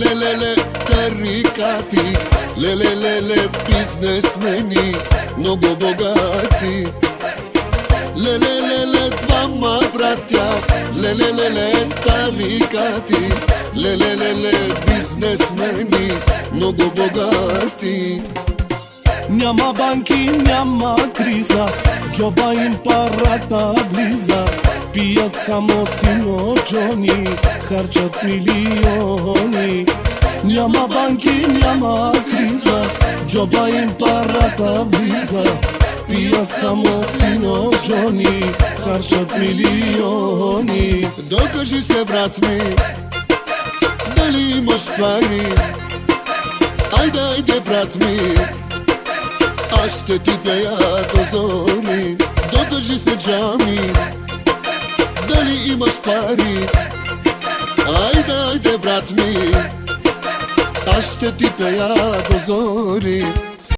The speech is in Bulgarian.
Lelelele tarikati, lelelele biznesmeni, mnogo bogati. Lelelele dvama bratja, lelelele tarikati, lelelele biznesmeni, mnogo bogati. Няма банки, няма криза, джоба им парата влиза. Пият само сино Джони, харчат милиони. Няма банки, няма криза, джоба им парата влиза. Пият само сино Джони, харчат милиони. Докажи се, брат ми, дали имаш пари. Айде, айде, брат ми, аз ще ти пея до зори. Докажи се, Джами, дали имаш пари. Айде, айде, брат ми, аз ще ти пея до зори.